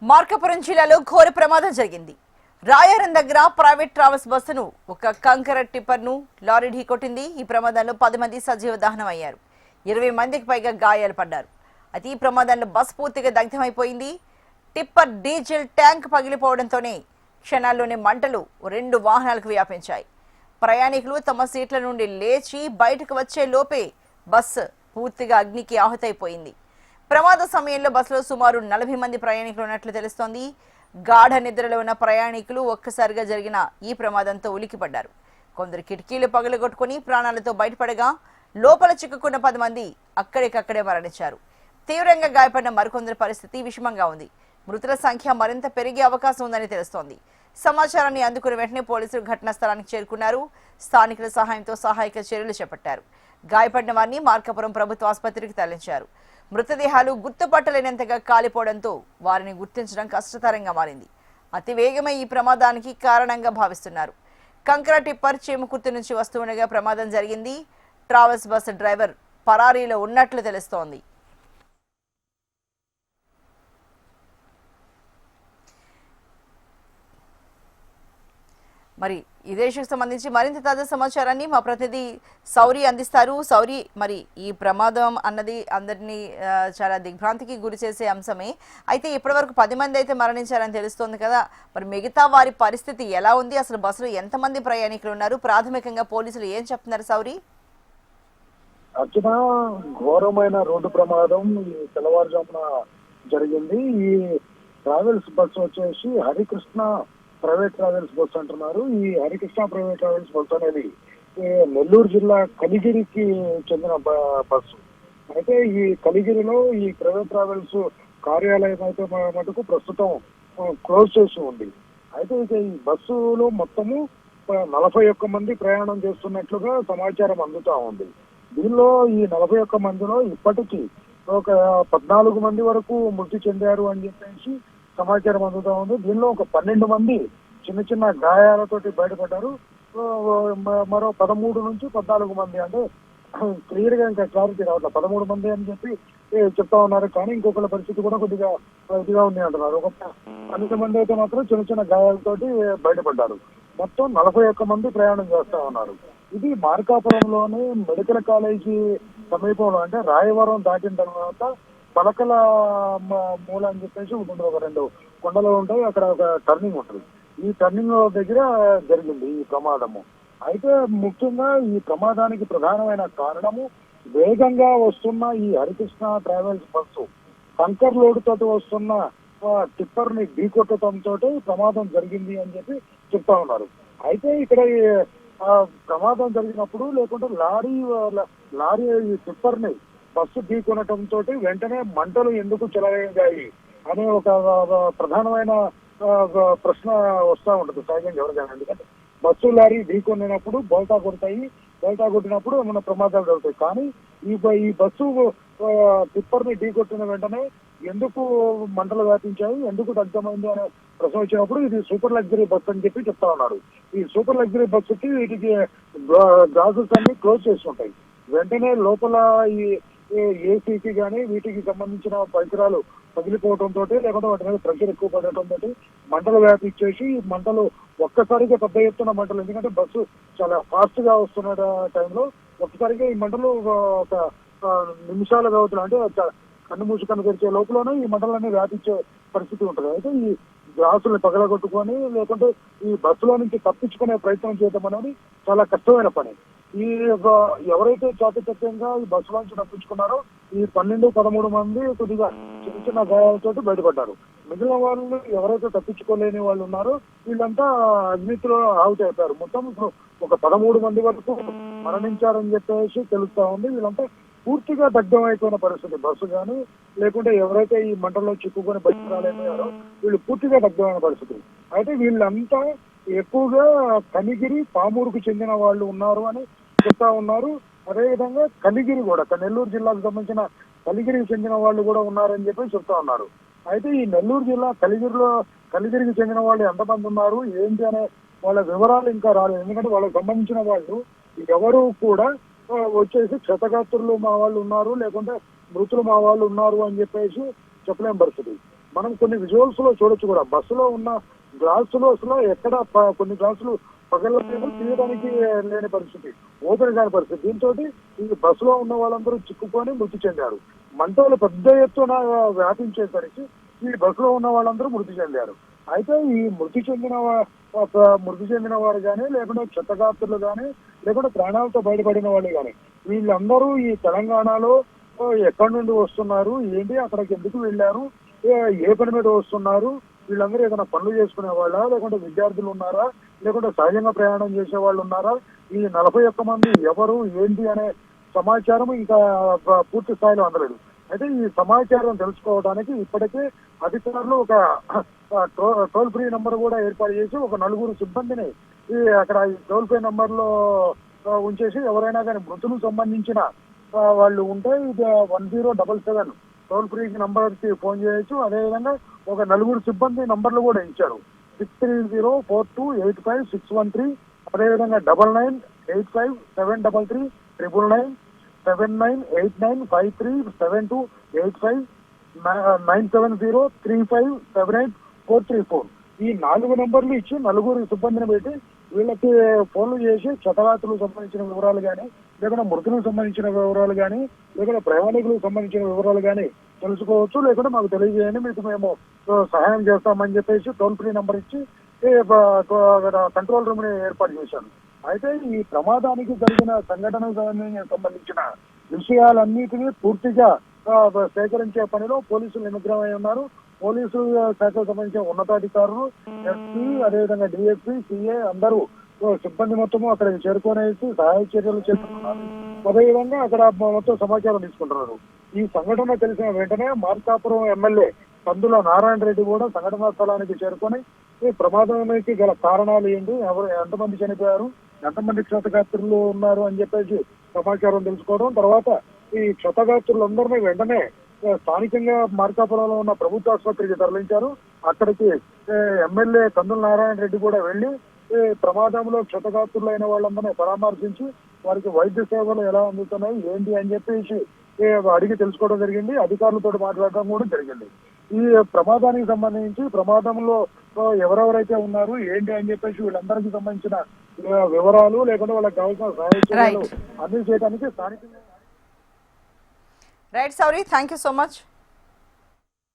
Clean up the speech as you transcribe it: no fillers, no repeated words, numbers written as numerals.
మార్కాపురం జిల్లాలో ఘోర ప్రమాదం జరిగింది. రాయారం దగ్గర ప్రైవేట్ ట్రావెల్స్ బస్సును ఒక కంకర టిప్పర్ను లారీ ఢీకొట్టింది. ఈ ప్రమాదంలో 10 మంది సజీవ దహనం అయ్యారు. 20 మందికి పైగా గాయాలు పడ్డారు. అయితే ఈ ప్రమాదంలో బస్ పూర్తిగా దగ్ధమైపోయింది. టిప్పర్ డీజిల్ ట్యాంక్ పగిలిపోవడంతోనే క్షణాల్లోనే మంటలు 2 వాహనాలకు వ్యాపించాయి. ప్రయాణికులు తమ సీట్ల నుండి లేచి బయటకు వచ్చే లోపే బస్సు పూర్తిగా అగ్నికి ఆహుతైపోయింది. ప్రమాద సమయంలో బస్సులో సుమారు 40 మంది ప్రయాణికులు ఉన్నట్లు తెలుస్తోంది. గాఢ నిద్రలో ఉన్న ప్రయాణికులు ఒక్కసారిగా జరిగిన ఈ ప్రమాదంతో ఉలికిపడ్డారు. కొందరు కిటికీలు పగలగొట్టుకుని ప్రాణాలతో బయటపడగా లోపల చిక్కుకున్న 10 మంది అక్కడికక్కడే మరణించారు. తీవ్రంగా గాయపడిన మరికొందరి పరిస్థితి విషమంగా ఉంది. మృతుల సంఖ్య మరింత పెరిగే అవకాశం ఉందని తెలుస్తోంది. సమాచారాన్ని అందుకుని వెంటనే పోలీసులు ఘటనా స్థలానికి చేరుకున్నారు. స్థానికుల సహాయంతో సహాయక చర్యలు చేపట్టారు. గాయపడిన వారిని మార్కాపురం ప్రభుత్వ ఆసుపత్రికి తరలించారు. మృతదేహాలు గుర్తుపట్టలేనంతగా కాలిపోవడంతో వారిని గుర్తించడం కష్టతరంగా మారింది. అతివేగమే ఈ ప్రమాదానికి కారణంగా భావిస్తున్నారు. కంకర టిప్పర్ చీమకుర్తి నుంచి వస్తుండగా ప్రమాదం జరిగింది. ట్రావెల్స్ బస్సు డ్రైవర్ పరారీలో ఉన్నట్లు తెలుస్తోంది. మరి ఇదే ఇష్యూకి సంబంధించి మరింత తాజా సమాచారాన్ని మా ప్రతినిధి సౌరి అందిస్తారు. సౌరి, మరి ఈ ప్రమాదం అన్నది అందరినీ చాలా దిగ్భ్రాంతికి గురి చేసే అంశమే. అయితే ఇప్పటివరకు 10 మంది అయితే మరణించారని తెలుస్తోంది కదా, మరి మిగతా వారి పరిస్థితి ఎలా ఉంది? అసలు బస్సులో ఎంతమంది ప్రయాణికులు ఉన్నారు? ప్రాథమికంగా పోలీసులు ఏం చెప్తున్నారు సౌరి? అర్చన, ఘోరమైన రోడ్డు ప్రమాదం ఈ తెల్లవారుజామున జరిగింది. ఈ ట్రావెల్స్ బస్సు వచ్చేసి హరికృష్ణ ప్రైవేట్ ట్రావెల్స్ బస్సు అంటున్నారు. ఈ హరికృష్ణ ప్రైవేట్ ట్రావెల్స్ బస్సు అనేది నెల్లూరు జిల్లా కలిగిరికి చెందిన బస్సు. అయితే ఈ కలిగిరిలో ఈ ప్రైవేట్ ట్రావెల్స్ కార్యాలయం అయితే మటుకు ప్రస్తుతం క్లోజ్ చేసి ఉంది. అయితే ఇక ఈ బస్సులో మొత్తము 41 మంది ప్రయాణం చేస్తున్నట్లుగా సమాచారం అందుతా ఉంది. దీనిలో ఈ 41 మందిలో ఇప్పటికీ ఒక 14 మంది వరకు మృతి చెందారు అని చెప్పేసి సమాచారం అందుతా ఉంది. దీనిలో ఒక 12 మంది చిన్న చిన్న గాయాలతోటి బయటపడ్డారు. మరో 13 నుంచి 14 మంది, అంటే క్లియర్ గా ఇంకా క్లారిటీ రావట్లేదు, 13 మంది అని చెప్పి చెప్తా ఉన్నారు. కానీ ఇంకొకళ్ళ పరిస్థితి కూడా కొద్దిగా ఇదిగా ఉంది అంటున్నారు. ఒక 12 మంది అయితే మాత్రం చిన్న చిన్న గాయాలతోటి బయటపడ్డారు. మొత్తం 41 మంది ప్రయాణం చేస్తా ఉన్నారు. ఇది మార్కాపురంలోని మెడికల్ కాలేజీ సమీపంలో, అంటే రాయవరం దాటిన తర్వాత పలకల మూల అని చెప్పేసి ఉంటుంది. ఒక 2 కొండలు ఉంటాయి, అక్కడ ఒక టర్నింగ్ ఉంటుంది. ఈ టర్నింగ్ దగ్గర జరిగింది ఈ ప్రమాదము. అయితే ముఖ్యంగా ఈ ప్రమాదానికి ప్రధానమైన కారణము వేగంగా వస్తున్న ఈ హరికృష్ణ ట్రావెల్స్ బస్సు కంకర్ లోడ్ తోటి వస్తున్న టిప్పర్ ని ఢీకొట్టడంతో ప్రమాదం జరిగింది అని చెప్పి చెప్తా ఉన్నారు. అయితే ఇక్కడ ప్రమాదం జరిగినప్పుడు లేకుంటే లారీ టిప్పర్ ని బస్సు ఢీకొనటంతో వెంటనే మంటలు ఎందుకు చెలరేగాయి అనే ఒక ప్రధానమైన ప్రశ్న వస్తూ ఉంటుంది సహజంగా ఎవరికైనా. ఎందుకంటే బస్సు లారీ ఢీకొనినప్పుడు బోల్తా కొట్టినప్పుడు ఏమైనా ప్రమాదాలు జరుగుతాయి. కానీ ఈ బస్సు టిప్పర్ ని ఢీకొట్టిన వెంటనే ఎందుకు మంటలు వ్యాపించాయి, ఎందుకు దగ్ధమైంది అనే ప్రశ్న వచ్చినప్పుడు ఇది సూపర్ లగ్జరీ బస్సు అని చెప్పి చెప్తా ఉన్నారు. ఈ సూపర్ లగ్జరీ బస్సుకి వీటికి గ్లాసెస్ అన్ని క్లోజ్ చేసి ఉంటాయి. వెంటనే లోపల ఈ ఏసీకి కానీ వీటికి సంబంధించిన పరికరాలు పగిలిపోవడంతో, లేకపోతే వాటి మీద ప్రెషర్ ఎక్కువ పడటంతో మంటలు వ్యాపించేసి మంటలు ఒక్కసారిగా పెద్ద ఎత్తున మంటలు, ఎందుకంటే బస్సు చాలా ఫాస్ట్ గా వస్తున్న టైంలో ఒక్కసారిగా ఈ మంటలు ఒక నిమిషాల వ్యవధిలో, అంటే కన్ను మూసి కన్ను తెరిచే లోపలనే ఈ మంటలన్నీ వ్యాపించే పరిస్థితి ఉంటుంది. అయితే ఈ గ్లాసుల్ని పగలగొట్టుకొని లేకుంటే ఈ బస్సులో నుంచి తప్పించుకునే ప్రయత్నం చేయడం అనేది చాలా కష్టమైన పని. ఈ ఎవరైతే చాకచక్యంగా ఈ బస్సు నుంచి తప్పించుకున్నారో ఈ 12-13 మంది కొద్దిగా చిన్న చిన్న గాయాలతో బయటపడ్డారు. మిగిలిన వాళ్ళు ఎవరైతే తప్పించుకోలేని వాళ్ళు ఉన్నారో వీళ్ళంతా అగ్నిలో ఆహుతి అయిపోయారు. మొత్తం ఒక 13 మంది వరకు మరణించారని చెప్పేసి తెలుస్తా ఉంది. వీళ్ళంతా పూర్తిగా దగ్ధం అయిపోయిన పరిస్థితి. బస్సు కానీ లేకుంటే ఎవరైతే ఈ మంటల్లో చిక్కుకొని బయటకు రాలేకపోయారో వీళ్ళు పూర్తిగా దగ్ధమైన పరిస్థితి. అయితే వీళ్ళంతా ఎక్కువగా కనిగిరి, పామూరుకు చెందిన వాళ్ళు ఉన్నారు అని చెప్తా ఉన్నారు. అదేవిధంగా కలిగిరి కూడా, నెల్లూరు జిల్లాకు సంబంధించిన కలిగిరికి చెందిన వాళ్ళు కూడా ఉన్నారని చెప్పి చెప్తా ఉన్నారు. అయితే ఈ నెల్లూరు జిల్లా కలిగిరికి చెందిన వాళ్ళు ఎంతమంది ఉన్నారు ఏంటి అనే వాళ్ళ వివరాలు ఇంకా రాలేదు. ఎందుకంటే వాళ్ళకి సంబంధించిన వాళ్ళు ఎవరు కూడా వచ్చేసి క్షతగాత్రులు మా వాళ్ళు ఉన్నారు, లేకుంటే మృతులు మా వాళ్ళు ఉన్నారు అని చెప్పేసి చెప్పలేని పరిస్థితి. మనం కొన్ని విజువల్స్ లో చూడొచ్చు కూడా. బస్సులో ఉన్న గ్లాసులు అసలు ఎక్కడ కొన్ని గ్లాసులు పగలలేదు, తీయడానికి లేని పరిస్థితి, ఓపెన్ కాని పరిస్థితి. దీంతో ఈ బస్సులో ఉన్న వాళ్ళందరూ చిక్కుకొని మృతి చెందారు. మంటలు పెద్ద ఎత్తున వ్యాపించేసరికి ఈ బస్సులో ఉన్న వాళ్ళందరూ మృతి చెందారు. అయితే ఈ మృతి చెందిన వారు కానీ, లేకుంటే క్షతగాత్రులు కానీ, లేకుంటే ప్రాణాలతో బయటపడిన వాళ్ళు కానీ, వీళ్ళందరూ ఈ తెలంగాణలో ఎక్కడి నుండి వస్తున్నారు, ఏంటి, అక్కడికి ఎందుకు వెళ్ళారు, ఏ పని మీద వస్తున్నారు, వీళ్ళందరూ ఏదైనా పనులు చేసుకునే వాళ్ళ, లేకుంటే విద్యార్థులు ఉన్నారా, లేకుంటే సహజంగా ప్రయాణం చేసే వాళ్ళు ఉన్నారా, ఈ 41 మంది ఎవరు ఏంటి అనే సమాచారం ఇంకా పూర్తి స్థాయిలో అందలేదు. అయితే ఈ సమాచారం తెలుసుకోవడానికి ఇప్పటికే అధికారులు ఒక టోల్ ఫ్రీ నంబర్ కూడా ఏర్పాటు చేసి ఒక 4 సిబ్బందిని అక్కడ ఈ టోల్ ఫ్రీ నంబర్ లో ఉంచేసి ఎవరైనా కానీ మృతులకు సంబంధించిన వాళ్ళు ఉంటే ఇది 1077 టోల్ ఫ్రీ నంబర్ కి ఫోన్ చేయొచ్చు. అదేవిధంగా ఒక 4 సిబ్బంది నంబర్లు కూడా ఇచ్చారు. 6304285613, అదేవిధంగా 9985733999, 7989537285, 97035784434. ఈ 4 నంబర్లు ఇచ్చి 4 సిబ్బందిని పెట్టి వీళ్ళకి ఫోన్లు చేసి క్షతగాత్రులకు సంబంధించిన వివరాలు కానీ, లేకుంటే మృతులకు సంబంధించిన వివరాలు కానీ, లేకుంటే ప్రయాణికులకు సంబంధించిన వివరాలు కానీ తెలుసుకోవచ్చు. లేకుంటే మాకు తెలియజేయండి, మీకు మేము సహాయం చేస్తామని చెప్పేసి టోల్ ఫ్రీ నంబర్ ఇచ్చి కంట్రోల్ రూమ్ ని ఏర్పాటు చేశాను. అయితే ఈ ప్రమాదానికి జరిగిన సంఘటనకు సంబంధించిన విషయాలన్నిటినీ పూర్తిగా సేకరించే పనిలో పోలీసులు నిమగ్నమై ఉన్నారు. పోలీసు శాఖకు సంబంధించిన ఉన్నతాధికారులు, ఎస్పీ, అదేవిధంగా డిఎస్పీ, సిఏ అందరూ సిబ్బంది మొత్తము అక్కడికి చేరుకునేసి సహాయ చర్యలు చేస్తున్నారు. అదేవిధంగా అక్కడ మొత్తం సమాచారం తీసుకుంటున్నారు. ఈ సంఘటన తెలిసిన వెంటనే మార్కాపురం ఎమ్మెల్యే కందుల నారాయణ రెడ్డి కూడా సంఘటనా స్థలానికి చేరుకొని ఈ ప్రమాదానికి గల కారణాలు ఏంటి, ఎంతమంది చనిపోయారు, ఎంతమంది క్షతగాత్రులు ఉన్నారు అని చెప్పేసి సమాచారం తెలుసుకోవడం, తర్వాత ఈ క్షతగాత్రులందరినీ వెంటనే స్థానికంగా మార్కాపురంలో ఉన్న ప్రభుత్వ ఆసుపత్రికి తరలించారు. అక్కడికి ఎమ్మెల్యే కందుల నారాయణ రెడ్డి కూడా వెళ్లి ప్రమాదంలో క్షతగాత్రులైన వాళ్ళందరినీ పరామర్శించి వారికి వైద్య సేవలు ఎలా అందుతున్నాయి ఏంటి అని చెప్పేసి అడిగి తెలుసుకోవడం జరిగింది. అధికారులతో మాట్లాడడం కూడా జరిగింది. ఈ ప్రమాదానికి సంబంధించి ప్రమాదంలో ఎవరెవరైతే ఉన్నారు ఏంటి అని చెప్పేసి వీళ్ళందరికీ సంబంధించిన వివరాలు, లేకుంటే వాళ్ళకి కావాల్సిన సహాయ చర్యలు అందించడానికి స్థానికంగా. రైట్ సౌరి, థ్యాంక్ యూ సో మచ్.